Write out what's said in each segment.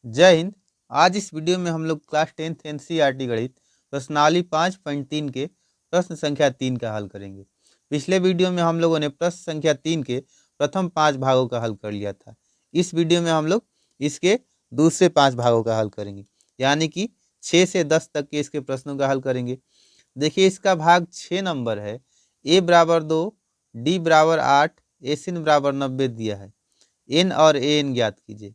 जय हिंद। आज इस वीडियो में हम लोग क्लास 10th एनसीईआरटी गणित प्रश्नावली 5.3 के प्रश्न संख्या 3 का हल करेंगे। पिछले वीडियो में हम लोगों ने प्रश्न संख्या 3 के प्रथम 5 भागों का हल कर लिया था। इस वीडियो में हम लोग इसके दूसरे 5 भागों का हल करेंगे, यानी कि 6 से 10 तक के इसके प्रश्नों का हल करेंगे। देखिए, इसका भाग 6 नंबर है। ए बराबर 2, डी बराबर 8, एसिन बराबर 90 दिया है। एन और ए एन ज्ञात कीजिए।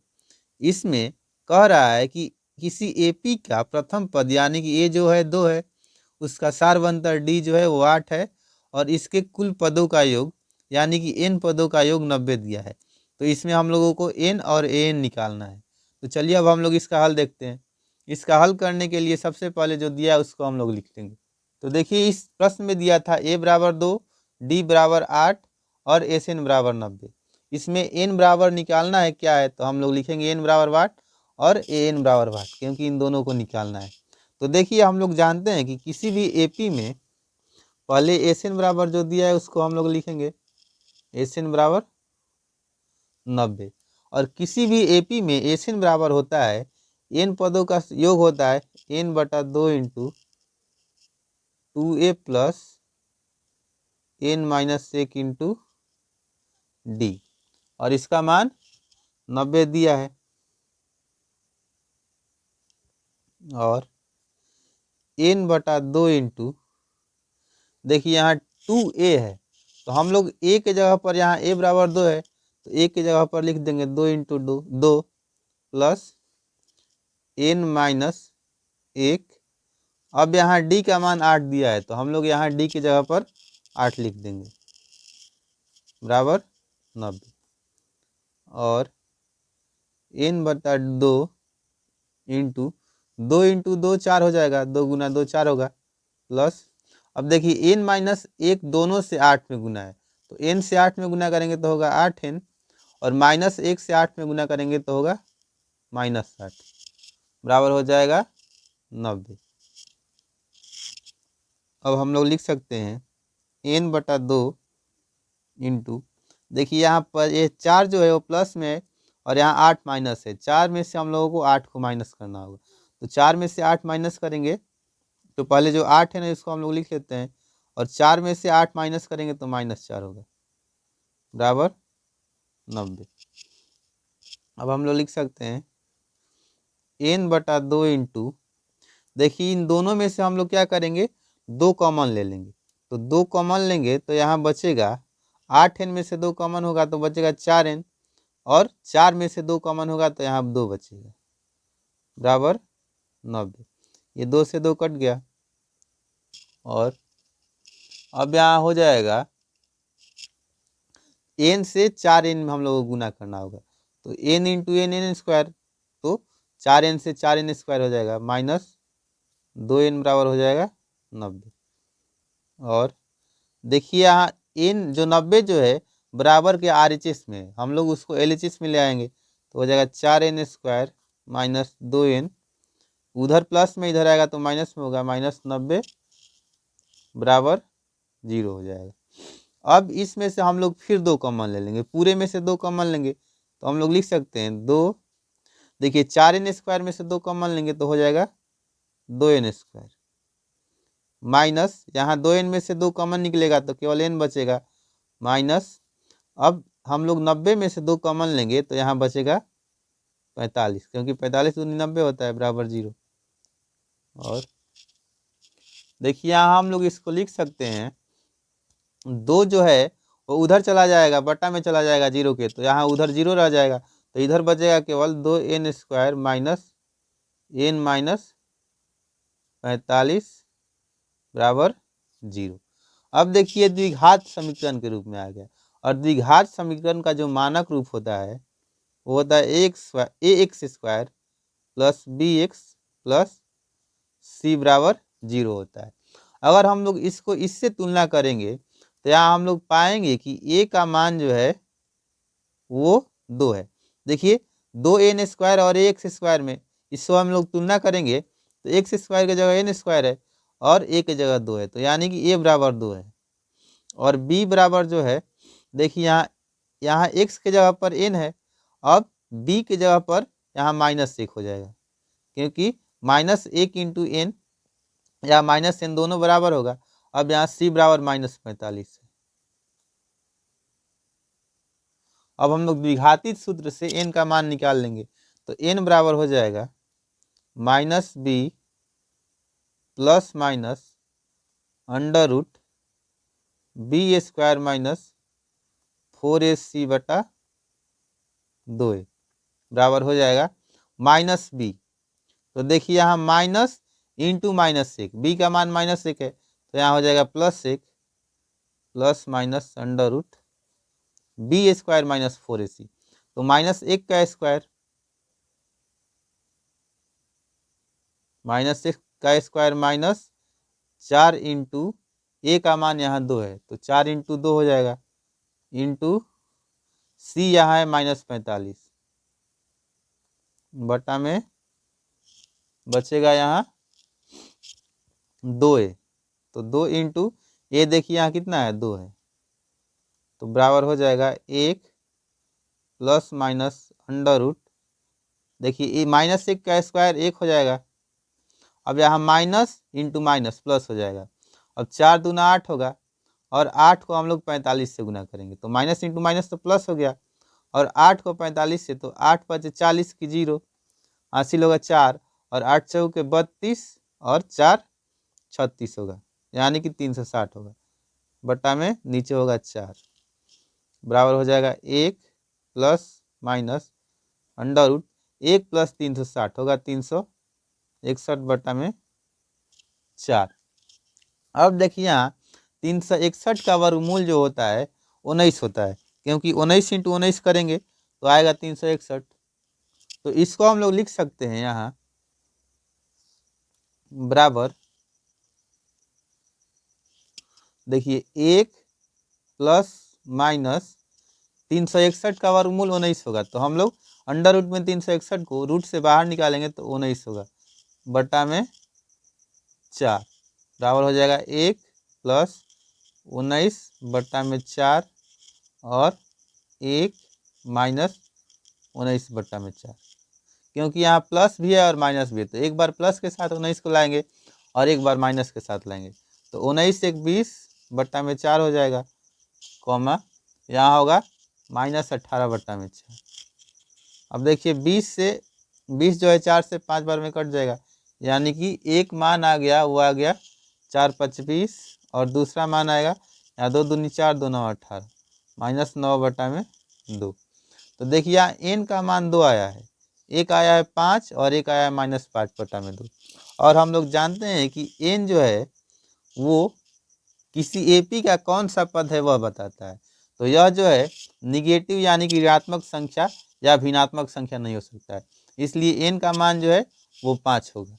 इसमें कह रहा है कि किसी एपी का प्रथम पद यानी कि ए जो है 2 है, उसका सारवंतर डी जो है वो 8 है, और इसके कुल पदों का योग यानी कि एन पदों का योग 90 दिया है। तो इसमें हम लोगों को एन और ए एन निकालना है। तो चलिए अब हम लोग इसका हल देखते हैं। इसका हल करने के लिए सबसे पहले जो दिया है उसको हम लोग लिख लेंगे। तो देखिए, इस प्रश्न में दिया था ए बराबर 2, डी बराबर 8 और एस एन बराबर 90। इसमें एन बराबर निकालना है क्या है, तो हम लोग लिखेंगे एन बराबर 8 और ए एन बराबर 8, क्योंकि इन दोनों को निकालना है। तो देखिए, हम लोग जानते हैं कि किसी भी एपी में पहले एस एन बराबर जो दिया है उसको हम लोग लिखेंगे एस एन बराबर 90, और किसी भी एपी में एस एन बराबर होता है एन पदों का योग होता है एन बटा 2 into 2a plus n minus 1 into d, और इसका मान 90 दिया है। और एन बटा 2 इंटू, देखिए यहाँ 2a है, तो हम लोग a के जगह पर यहाँ a बराबर 2 है तो a के जगह पर लिख देंगे 2 इंटू 2 प्लस एन माइनस 1। अब यहाँ d का मान 8 दिया है तो हम लोग यहाँ d की जगह पर 8 लिख देंगे बराबर 90। और n बटा 2 इंटू 2 4 हो जाएगा, 2 गुना 2 4 होगा, प्लस अब देखिए n माइनस 1 दोनों से 8 में गुना है, तो n से 8 में गुना करेंगे तो होगा 8n, और माइनस 1 से 8 में गुना करेंगे तो होगा माइनस 8, बराबर हो जाएगा 90। अब हम लोग लिख सकते हैं n बटा 2 इंटू, देखिए यहाँ पर ये 4 जो है वो प्लस में है और यहाँ 8 माइनस है। 4 में से हम लोगों को 8 को माइनस करना होगा, तो 4 में से 8 माइनस करेंगे तो पहले जो 8 है ना इसको हम लोग लिख लेते हैं, और 4 में से 8 माइनस करेंगे तो -4 होगा बराबर 90। अब हम लोग लिख सकते हैं n बटा 2 इंटू, देखिए इन दोनों में से हम लोग क्या करेंगे, 2 कॉमन ले लेंगे, तो 2 कॉमन लेंगे तो यहाँ बचेगा 8n में से 2 कॉमन होगा तो बचेगा 4n, और 4 में से 2 कॉमन होगा तो यहाँ 2 बचेगा बराबर 90। ये 2 से 2 कट गया, और अब यहाँ हो जाएगा n से 4n में हम लोग को गुना करना होगा, तो n into n n square, तो 4n से 4n स्क्वायर हो जाएगा माइनस 2n बराबर हो जाएगा 90। और देखिए यहाँ n जो 90 जो है बराबर के RHS में है, हम लोग उसको LHS में ले आएंगे तो हो जाएगा 4n स्क्वायर माइनस 2n, उधर प्लस में इधर आएगा तो माइनस में होगा माइनस 90 बराबर 0 हो जाएगा। अब इसमें से हम लोग फिर 2 कॉमन ले लेंगे, पूरे में से 2 कॉमन लेंगे तो हम लोग लिख सकते हैं 2, देखिए 4n स्क्वायर में से 2 कॉमन लेंगे तो हो जाएगा 2n स्क्वायर, माइनस यहाँ 2n में से 2 कॉमन निकलेगा तो केवल n बचेगा, माइनस अब हम लोग 90 में से 2 कॉमन लेंगे तो यहाँ बचेगा 45, क्योंकि 45 दूनी 90 होता है बराबर 0। और देखिए यहाँ हम लोग इसको लिख सकते हैं 2 जो है वो उधर चला जाएगा, बटा में चला जाएगा 0 के, तो यहाँ उधर 0 रह जाएगा, तो इधर बचेगा केवल 2n square minus n minus 45 बराबर 0। अब देखिए द्विघात समीकरण के रूप में आ गया, और द्विघात समीकरण का जो मानक रूप होता है वो होता है ax square plus bx plus c बराबर 0 होता है। अगर हम लोग इसको इससे तुलना करेंगे तो यहाँ हम लोग पाएंगे कि a का मान जो है वो 2 है। देखिए 2n स्क्वायर और ax स्क्वायर में इसको हम लोग तुलना करेंगे तो एक्स स्क्वायर की जगह n स्क्वायर है और a की जगह 2 है, तो यानी कि a बराबर 2 है। और b बराबर जो है, देखिए यहाँ x की जगह पर n है, अब b की जगह पर यहाँ -1 हो जाएगा, क्योंकि -1 इंटू एन या -n दोनों बराबर होगा। अब यहाँ c बराबर -45 है। अब हम लोग द्विघातित सूत्र से n का मान निकाल लेंगे, तो n बराबर हो जाएगा -b plus minus under root b² -4ac बटा 2a बराबर हो जाएगा -b। तो देखिए यहाँ माइनस इंटू -1, b का मान -1 है, तो यहाँ हो जाएगा +1 plus minus under root b² -4ac, तो -1 का स्क्वायर -4 इंटू ए का मान यहाँ 2 है, तो 4 इंटू 2 हो जाएगा, इंटू सी यहाँ है -45 बटा में बचेगा यहाँ 2a, तो 2 इंटू ए देखिए यहाँ कितना है 2 है, तो बराबर हो जाएगा 1 प्लस माइनस अंडर रूट, देखिए -1 का स्क्वायर 1 हो जाएगा। अब यहाँ माइनस इंटू माइनस प्लस हो जाएगा। अब 4 दूना 8 होगा, और 8 को हम लोग 45 से गुना करेंगे, तो माइनस इंटू माइनस तो प्लस हो गया, और 8 को 45 से, तो 8 × 40 की 0, हासिल होगा 4, और 8 चौके 32 और 4 36 होगा, यानी कि 360 होगा, बटा में नीचे होगा 4 बराबर हो जाएगा 1 plus minus under root 1 plus 360 होगा 361 बटा में 4। अब देखिए यहाँ 361 का वर्गमूल जो होता है 19 होता है, क्योंकि 19 इंटू 19 करेंगे तो आएगा 361, तो इसको हम लोग लिख सकते हैं यहाँ बराबर, देखिए 1 प्लस माइनस 361 का वर्गमूल 19 होगा, तो हम लोग अंडर रूट में 361 को रूट से बाहर निकालेंगे तो 19 होगा, बटा में 4 बराबर हो जाएगा 1 प्लस 19 बटा में 4 और 1 माइनस 19 बटा में 4, क्योंकि यहाँ प्लस भी है और माइनस भी है, तो एक बार प्लस के साथ 19 को लाएंगे और एक बार माइनस के साथ लाएंगे, तो 19 1 20 बटा में 4 हो जाएगा, कॉमा यहाँ होगा -18 बटा में 4। अब देखिए 20 जो है 4 से 5 बार में कट जाएगा, यानी कि एक मान आ गया, वो आ गया 4 5 20, और दूसरा मान आएगा यहाँ 2 दूनी 4 2 9 18 -9 बटा में 2। तो देखिए यहाँ n का मान 2 आया है, एक आया है 5 और एक आया है -5 बटा में 2, और हम लोग जानते हैं कि n जो है वो किसी एपी का कौन सा पद है वह बताता है, तो यह जो है निगेटिव यानी कि ऋणात्मक संख्या या भिन्नात्मक संख्या नहीं हो सकता है, इसलिए n का मान जो है वो 5 होगा।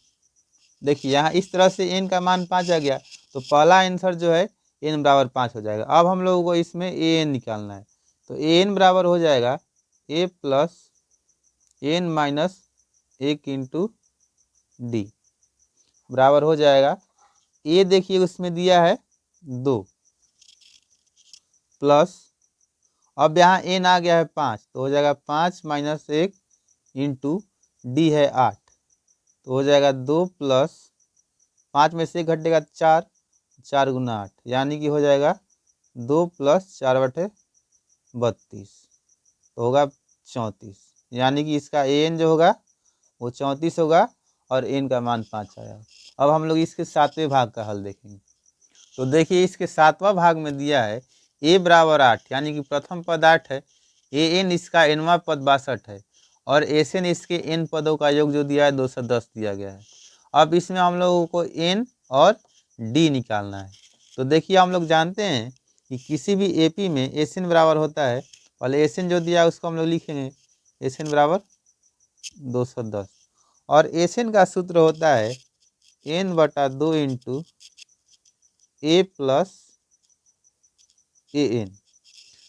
देखिए यहाँ इस तरह से n का मान 5 आ गया, तो पहला आंसर जो है n बराबर 5 हो जाएगा। अब हम लोगों को इसमें an निकालना है, तो an बराबर हो जाएगा a plus n minus 1 into D बराबर हो जाएगा, a देखिए उसमें दिया है 2 प्लस, अब यहाँ n आ गया है 5, तो हो जाएगा 5 माइनस 1 इंटू डी है 8, तो हो जाएगा 2 प्लस 5 में से 1 घटेगा 4, 4 गुना 8, यानी कि हो जाएगा 2 प्लस 4 बटे 32, तो होगा 34, यानी कि इसका an जो होगा वो 34 होगा और n का मान 5 आया। अब हम लोग इसके 7वें भाग का हल देखेंगे, तो देखिए इसके 7वां भाग में दिया है a बराबर 8, यानी कि प्रथम पद 8 है, an इसका nवां पद 62 है, और Sn इसके n पदों का योग जो दिया है 210 दिया गया है। अब इसमें हम लोगों को n और d निकालना है, तो देखिए हम लोग जानते हैं कि किसी भी एपी में Sn बराबर होता है, पहले Sn जो दिया है उसको हम लोग लिखेंगे, Sn बराबर 210, और Sn का सूत्र होता है n बटा 2 इंटू a प्लस an।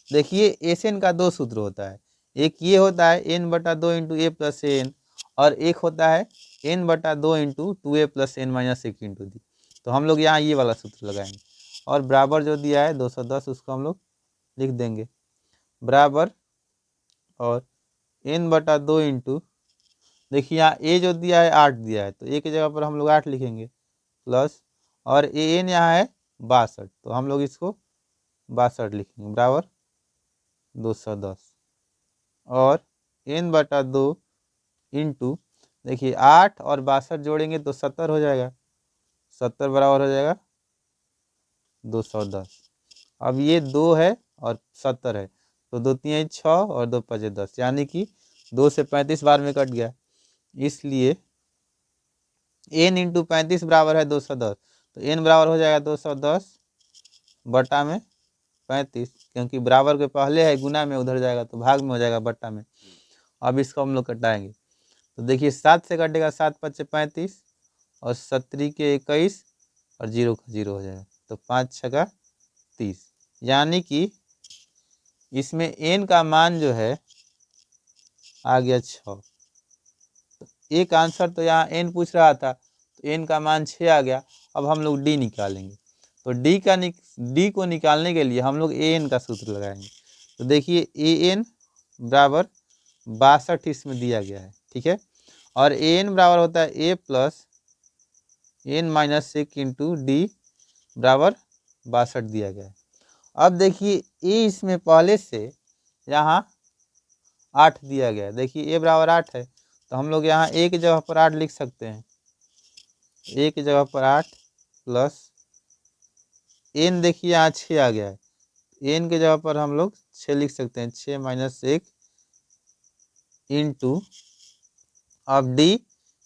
देखिए Sn का 2 सूत्र होता है, एक ये होता है n बटा 2 इंटू ए प्लस an, और एक होता है n बटा 2 into 2a plus n minus 1 into D. तो हम लोग यहाँ ये वाला सूत्र लगाएंगे, और बराबर जो दिया है 210 उसको हम लोग लिख देंगे बराबर, और n बटा 2 इंटू देखिए यहाँ ए जो दिया है 8 दिया है, तो ए की जगह पर हम लोग 8 लिखेंगे प्लस, और ए एन यहाँ है 62, तो हम लोग इसको 62 लिखेंगे बराबर 210, और n बटा 2 इंटू, देखिए 8 और 62 जोड़ेंगे तो 70 हो जाएगा, 70 बराबर हो जाएगा 210। अब ये 2 है और 70 है, तो 2 3 6 और 2 5 10, यानी कि 2 से 35 बार में कट गया, इसलिए n इंटू 35 बराबर है 210, तो n बराबर हो जाएगा 210 बटा में 35, क्योंकि बराबर के पहले है गुना में उधर जाएगा तो भाग में हो जाएगा बट्टा में। अब इसको हम लोग कटाएंगे, तो देखिए 7 से कटेगा, 7 5 35 और 70 के 21 और 0 का 0 हो जाएगा, तो 5 6 का 30, यानी कि इसमें n का मान जो है आ गया 6। एक आंसर तो यहाँ n पूछ रहा था, तो n का मान 6 आ गया। अब हम लोग d निकालेंगे, तो d को निकालने के लिए हम लोग an का सूत्र लगाएंगे, तो देखिए an बराबर 62 इसमें दिया गया है, ठीक है, और an बराबर होता है a plus n minus 1 into D बराबर 62 दिया गया है। अब देखिए a इसमें पहले से यहाँ 8 दिया गया है, देखिए a बराबर 8 है, तो हम लोग यहाँ a की जगह पर 8 लिख सकते हैं, a की जगह पर 8 प्लस n, देखिए यहाँ 6 आ गया है, n की जगह पर हम लोग 6 लिख सकते हैं, 6 माइनस 1 इंटू, अब d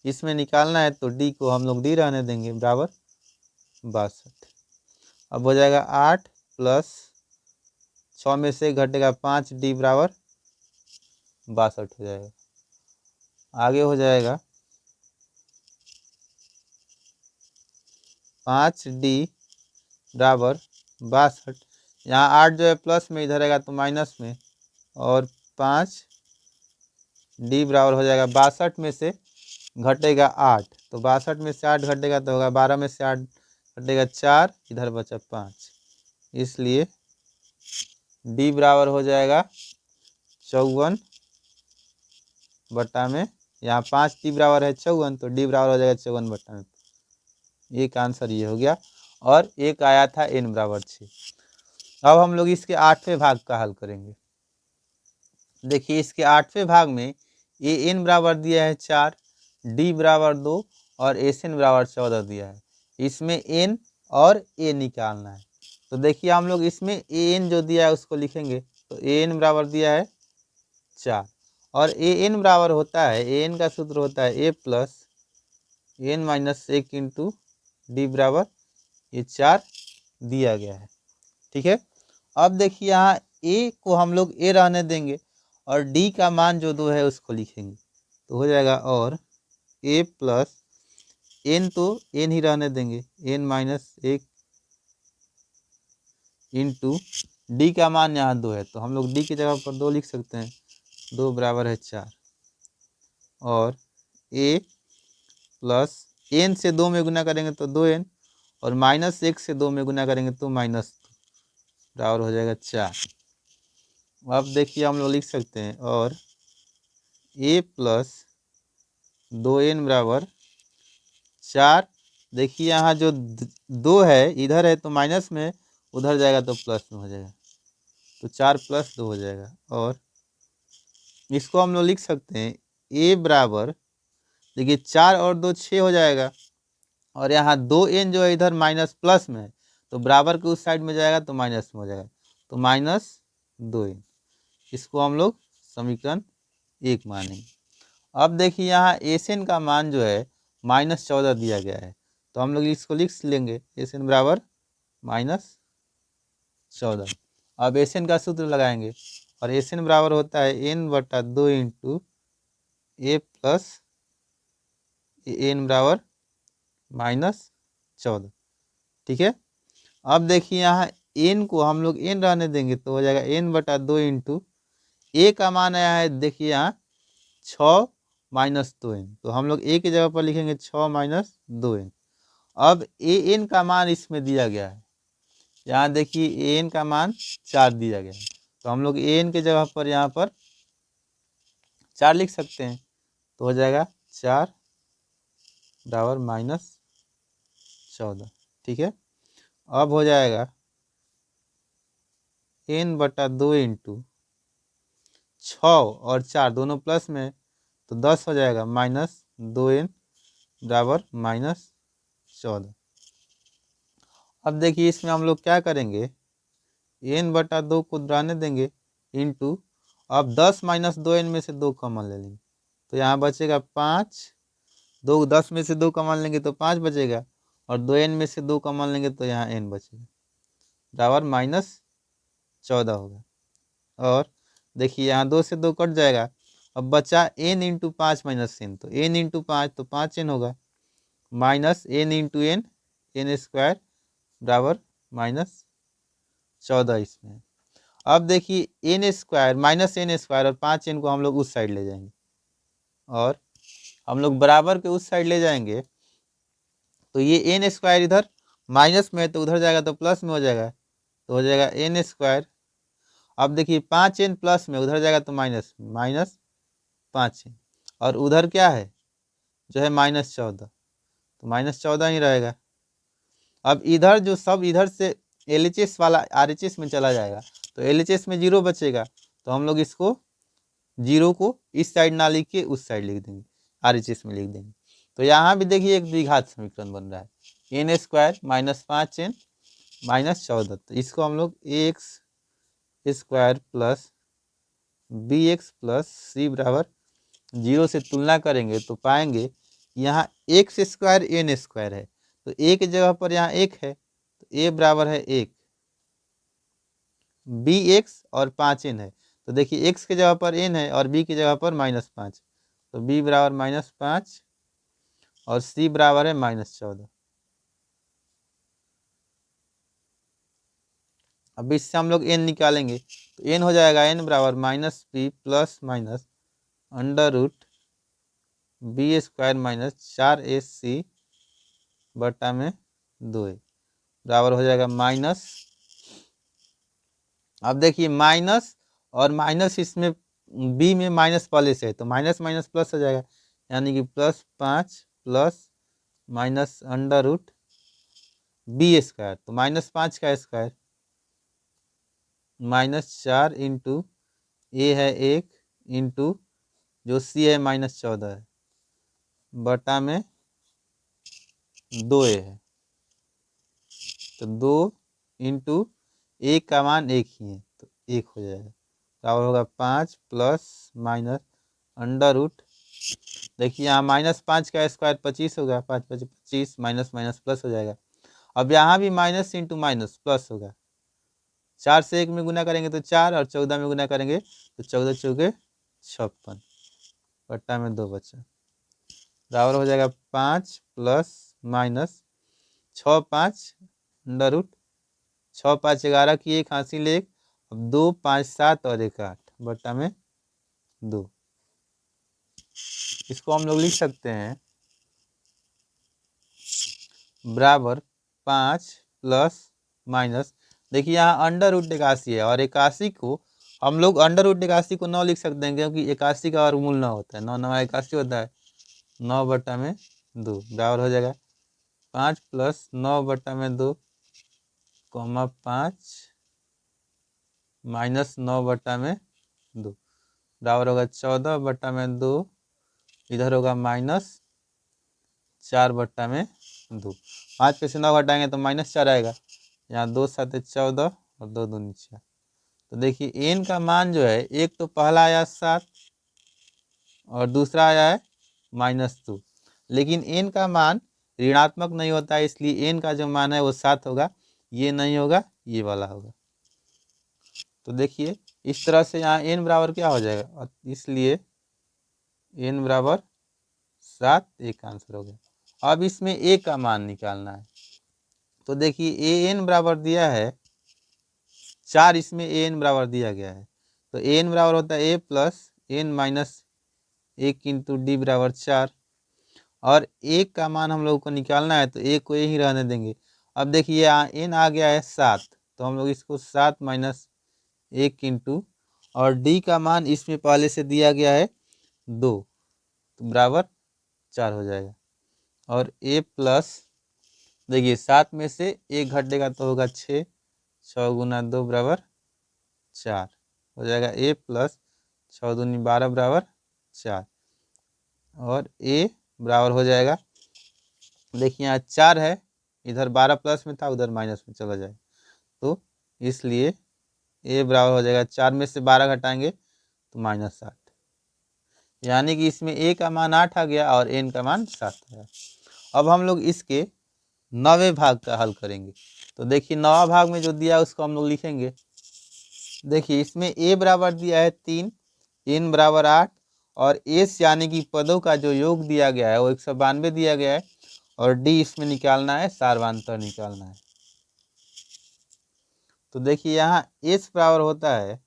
इसमें निकालना है तो d को हम लोग d रहने देंगे बराबर 62। अब हो जाएगा 8 प्लस 6 में से घटेगा 5, d बराबर 62 हो जाएगा। आगे हो जाएगा 5d बराबर 62, यहाँ 8 जो है प्लस में, इधर रहेगा तो माइनस में, और 5d बराबर हो जाएगा 62 में से घटेगा 8, तो 62 में से 8 घटेगा तो होगा 12 में से 8 घटेगा 4, इधर बचा 5, इसलिए d बराबर हो जाएगा 54 बटा में, यहाँ 5d बराबर है 54, तो d बराबर हो जाएगा 54 बटा में। एक आंसर ये हो गया, और एक आया था n बराबर 6। अब हम लोग इसके 8वें भाग का हल करेंगे। देखिए इसके 8वें भाग में an बराबर दिया है 4, d बराबर 2 और sn बराबर 14 दिया है। इसमें n और a निकालना है, तो देखिए हम लोग इसमें an जो दिया है उसको लिखेंगे, तो an बराबर दिया है 4, और an बराबर होता है, an का सूत्र होता है a plus n minus 1 into D बराबर ये 4 दिया गया है, ठीक है। अब देखिए यहाँ a को हम लोग a रहने देंगे और d का मान जो 2 है उसको लिखेंगे, तो हो जाएगा और a प्लस n, तो n ही रहने देंगे, n माइनस 1 इंटू डी का मान यहाँ 2 है, तो हम लोग d की जगह पर 2 लिख सकते हैं, 2 बराबर है 4, और a प्लस n से 2 में गुना करेंगे तो 2n, और माइनस 1 से 2 में गुना करेंगे तो माइनस 2 बराबर हो जाएगा 4। अब देखिए हम लोग लिख सकते हैं और a प्लस 2n बराबर 4, देखिए यहाँ जो 2 है इधर है तो माइनस में, उधर जाएगा तो प्लस में हो जाएगा, तो 4 प्लस 2 हो जाएगा, और इसको हम लोग लिख सकते हैं a बराबर, देखिए 4 और 2 6 हो जाएगा, और यहाँ 2n जो है इधर माइनस प्लस में है, तो बराबर के उस साइड में जाएगा तो माइनस में हो जाएगा, तो माइनस 2n, इसको हम लोग समीकरण 1 मानेंगे। अब देखिए यहाँ एसएन का मान जो है -14 दिया गया है, तो हम लोग इसको लिख लेंगे, एसएन बराबर -14। अब एसएन का सूत्र लगाएंगे, और एसएन बराबर होता है n बटा 2 इंटू ए प्लस एन बराबर -14, ठीक है। अब देखिए यहाँ n को हम लोग n रहने देंगे, तो हो जाएगा n बटा 2 इंटू ए का मान आया है, देखिए यहाँ 6 माइनस 2n, तो हम लोग ए की जगह पर लिखेंगे 6 माइनस 2n। अब ए एन का मान इसमें दिया गया है, यहाँ देखिए ए एन का मान 4 दिया गया है, तो हम लोग ए एन की जगह पर यहाँ पर 4 लिख सकते हैं, तो हो जाएगा 4 बराबर -14। ठीक है, अब हो जाएगा n/2 इंटू 6 और 4 दोनों प्लस में, तो 10 हो जाएगा -2n बराबर -14। अब देखिए इसमें हम लोग क्या करेंगे, n/2 को रहने देंगे इंटू, अब 10 - 2n में से 2 कॉमन ले लेंगे, तो यहाँ बचेगा 5, 2 10 में से 2 कॉमन लेंगे तो 5 बचेगा, और 2n में से 2 कॉमन लेंगे तो यहाँ n बचेगा बराबर -14 होगा। और देखिए यहाँ 2 से 2 कट जाएगा, अब बचा n इंटू 5 माइनस n, तो n इंटू 5 तो 5n होगा, minus n into n, n square बराबर -14 इसमें। अब देखिए n square minus n square और 5n को हम लोग उस साइड ले जाएंगे, और हम लोग बराबर के उस साइड ले जाएंगे, तो ये n स्क्वायर इधर माइनस में है तो उधर जाएगा तो प्लस में हो जाएगा, तो हो जाएगा n स्क्वायर। अब देखिए 5n प्लस में उधर जाएगा तो माइनस -5n, और उधर क्या है जो है -14, तो -14 ही रहेगा। अब इधर जो सब इधर से LHS वाला RHS में चला जाएगा, तो LHS में 0 बचेगा, तो हम लोग इसको 0 को इस साइड ना लिख के उस साइड लिख देंगे, RHS में लिख देंगे। तो यहाँ भी देखिए एक द्विघात समीकरण बन रहा है, n स्क्वायर -5n -14, तो इसको हम लोग ax square plus bx plus c बराबर 0 से तुलना करेंगे तो पाएंगे यहाँ एक्स स्क्वायर n स्क्वायर है, तो a की जगह पर यहाँ 1 है, तो a बराबर है 1, bx और 5n है, तो देखिए x की जगह पर n है और b की जगह पर -5, तो b बराबर -5 और c बराबर है -14। अब इससे हम लोग n निकालेंगे, तो n हो जाएगा n बराबर -p plus minus under root b square -4ac बटा में 2a बराबर हो जाएगा माइनस। अब देखिए माइनस और माइनस, इसमें b में माइनस पहले से है तो माइनस माइनस प्लस हो जाएगा, यानी कि +5 plus minus under root b square, तो -5 का स्क्वायर -4 इंटू ए है 1 इंटू जो सी है -14 है बटा में 2a है, तो 2 इंटू 1 का मान 1 ही है तो 1 हो जाएगा, बराबर होगा 5 प्लस माइनस अंडर रूट, देखिए यहाँ -5 का स्क्वायर 25 होगा, 5 5 25 माइनस माइनस प्लस हो जाएगा। अब यहाँ भी माइनस इंटू माइनस प्लस होगा, 4 से 1 में गुना करेंगे तो 4 और 14 में गुना करेंगे तो 14 चौके 56 बट्टा में 2 बचा, बराबर हो जाएगा 5 प्लस माइनस 6 5 अंडर रूट 6 5 11 की 1 हासिल ले 1, अब 2 5 7 और 1 8 बट्टा में 2, इसको हम लोग लिख सकते हैं बराबर 5 प्लस माइनस, देखिए यहाँ अंडर रूट 81 है और 81 को हम लोग अंडर रूट 81 को 9 लिख सकते हैं, क्योंकि 81 का वर्गमूल 9 होता है, 9 9 81 होता है, 9 बट्टा में 2 बराबर हो जाएगा 5 प्लस 9 बट्टा में 2 कॉमा 5 माइनस 9 बट्टा में 2 बराबर होगा 14 बट्टा में 2, इधर होगा -4 बट्टा में 2, 5 पे से 9 घटाएंगे तो -4 आएगा, यहाँ 2 7 14 और 2 2 4, तो देखिए n का मान जो है, एक तो पहला आया 7 और दूसरा आया है -2, लेकिन n का मान ऋणात्मक नहीं होता है, इसलिए n का जो मान है वो 7 होगा, ये नहीं होगा, ये वाला होगा। तो देखिए इस तरह से यहाँ n बराबर क्या हो जाएगा, इसलिए n बराबर 7 एक आंसर हो गया। अब इसमें a का मान निकालना है, तो देखिए an बराबर दिया है 4, इसमें an बराबर दिया गया है, तो an बराबर होता है a plus n minus 1 into D बराबर 4, और 1 का मान हम लोग को निकालना है तो 1 को यही रहने देंगे। अब देखिए यहाँ n आ गया है 7, तो हम लोग इसको 7 माइनस 1 इंटू, और डी का मान इसमें पहले से दिया गया है 2, तो बराबर 4 हो जाएगा। और a प्लस, देखिए 7 में से 1 घटेगा तो होगा 6, 6 गुना 2 बराबर 4 हो जाएगा। a प्लस 6 दूनी 12 बराबर 4 और a बराबर हो जाएगा, देखिए यहाँ 4 है, इधर 12 प्लस में था, उधर माइनस में चला जाएगा, तो इसलिए a बराबर हो जाएगा 4 में से 12 घटाएंगे तो -8, यानी कि इसमें a का मान 8 आ गया और n का मान 7 आया। अब हम लोग इसके 9वें भाग का हल करेंगे। तो देखिए 9वां भाग में जो दिया है उसको हम लोग लिखेंगे। देखिए इसमें a बराबर दिया है 3, n बराबर 8 और s यानी कि पदों का जो योग दिया गया है वो 192 दिया गया है और d इसमें निकालना है, सार्वधातुक निकालना है। तो देखिए यहाँ s बराबर होता है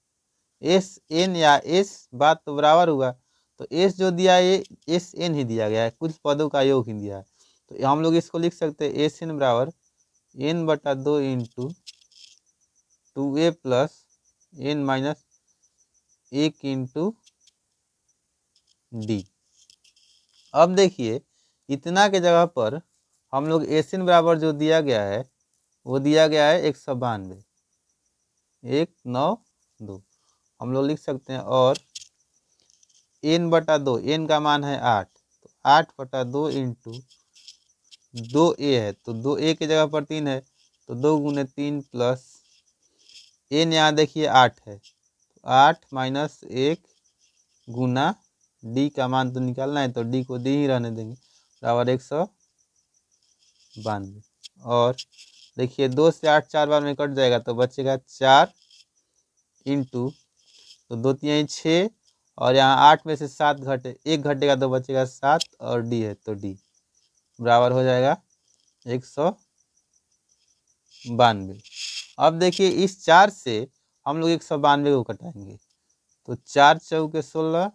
s n, या s बात तो बराबर हुआ, तो s जो दिया है ये s n ही दिया गया है, कुछ पदों का योग ही दिया है। तो हम लोग इसको लिख सकते हैं s n बराबर n/2 into 2a plus n minus 1 into D. अब देखिए इतना के जगह पर हम लोग एस एन बराबर जो दिया गया है वो दिया गया है 192, 192 हम लोग लिख सकते हैं। और n/2, n का मान है 8, तो 8/2 इंटू 2a है, तो 2a की जगह पर 3 है, तो 2 गुने 3 प्लस n, यहाँ देखिए 8 है, तो 8 माइनस 1 गुना डी का मान तो निकालना है, तो डी को डी ही रहने देंगे, बराबर 192। और देखिए 2 से 8 4 बार में कट जाएगा तो बचेगा 4 इंटू, तो 2 3 6 और यहाँ 8 में से 7 घटे, 1 घटेगा तो बचेगा 7 और डी है तो डी बराबर हो जाएगा 192। अब देखिए इस 4 से हम लोग 192 को कटाएंगे, तो 4 चौके 16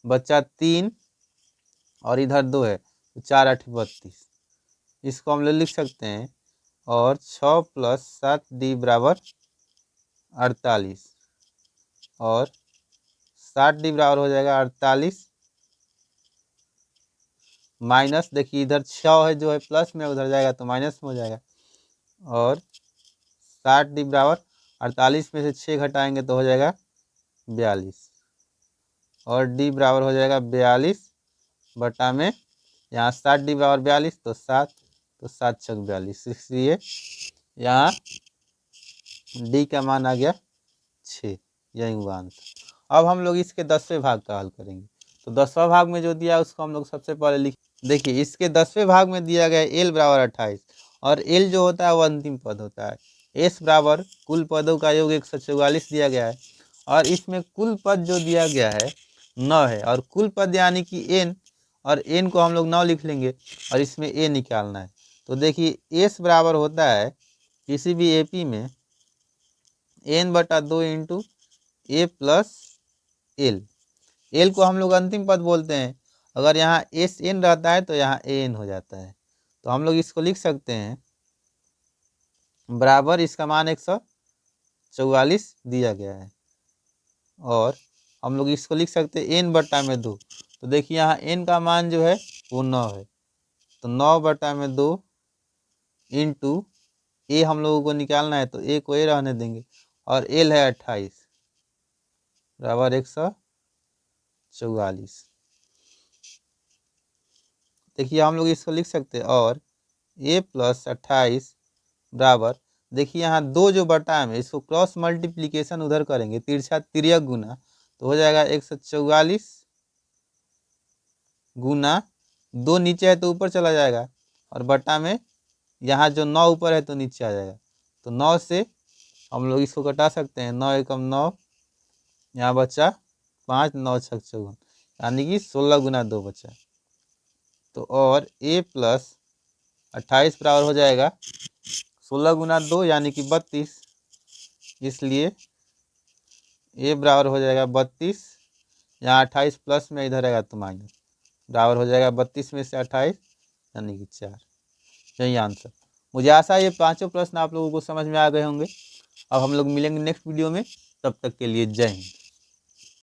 बचा 3 और इधर 2 है, तो 4 8 32, इसको हम लोग लिख सकते हैं। और 6 प्लस 7 डी बराबर 48 और 7 डी बराबर हो जाएगा 48 माइनस, देखिए इधर 6 है जो है प्लस में, उधर जाएगा तो माइनस में हो जाएगा। और 7 डी बराबर 48 में से 6 घटाएंगे तो हो जाएगा 42 और डी बराबर हो जाएगा 42 बटा में, यहाँ 7 डी बराबर 42 तो 7, तो 7 छक 42, इसलिए यहाँ डी का मान आ गया 6, यही हुआ आंसर। अब हम लोग इसके 10वें भाग का हल करेंगे। तो 10वां भाग में जो दिया है उसको हम लोग सबसे पहले लिख, देखिए इसके 10वें भाग में दिया गया है एल बराबर 28 और एल जो होता है वो अंतिम पद होता है। एस बराबर कुल पदों का योग 144 दिया गया है और इसमें कुल पद जो दिया गया है 9 है और कुल पद यानी कि एन, और एन को हम लोग 9 लिख लेंगे और इसमें ए निकालना है। तो देखिए एस बराबर होता है किसी भी एपी में n/2 इंटू ए प्लस एल, एल को हम लोग अंतिम पद बोलते हैं। अगर यहाँ एस एन रहता है तो यहाँ ए एन हो जाता है, तो हम लोग इसको लिख सकते हैं बराबर, इसका मान 144 दिया गया है और हम लोग इसको लिख सकते हैं n/2। तो देखिए यहाँ n का मान जो है वो 9 है, तो 9/2 इंटू ए हम लोगों को निकालना है, तो ए को ए रहने देंगे और एल है 28 बराबर 144। देखिए हम लोग इसको लिख सकते हैं और a प्लस 28 बराबर, देखिए यहाँ 2 जो बटा में इसको क्रॉस मल्टीप्लीकेशन उधर करेंगे, तिरछा तिर्यक गुना, तो हो जाएगा 144 गुना 2 नीचे है तो ऊपर चला जाएगा और बटा में यहाँ जो 9 ऊपर है तो नीचे आ जाएगा, तो 9 से हम लोग इसको कटा सकते हैं, 9 एकम 9, यहाँ बचा 5, 9 छक 54, यानी कि 16 गुना 2 बचा। तो और a प्लस 28 बराबर हो जाएगा 16 गुना 2 यानी कि 32, इसलिए a बराबर हो जाएगा 32, यहाँ 28 प्लस में इधर आएगा तो माइनस, बराबर हो जाएगा 32 में से 28 यानी कि 4, यही आंसर। मुझे आशा है ये पांचों प्रश्न आप लोगों को समझ में आ गए होंगे। अब हम लोग मिलेंगे नेक्स्ट वीडियो में, तब तक के लिए जय हिंद।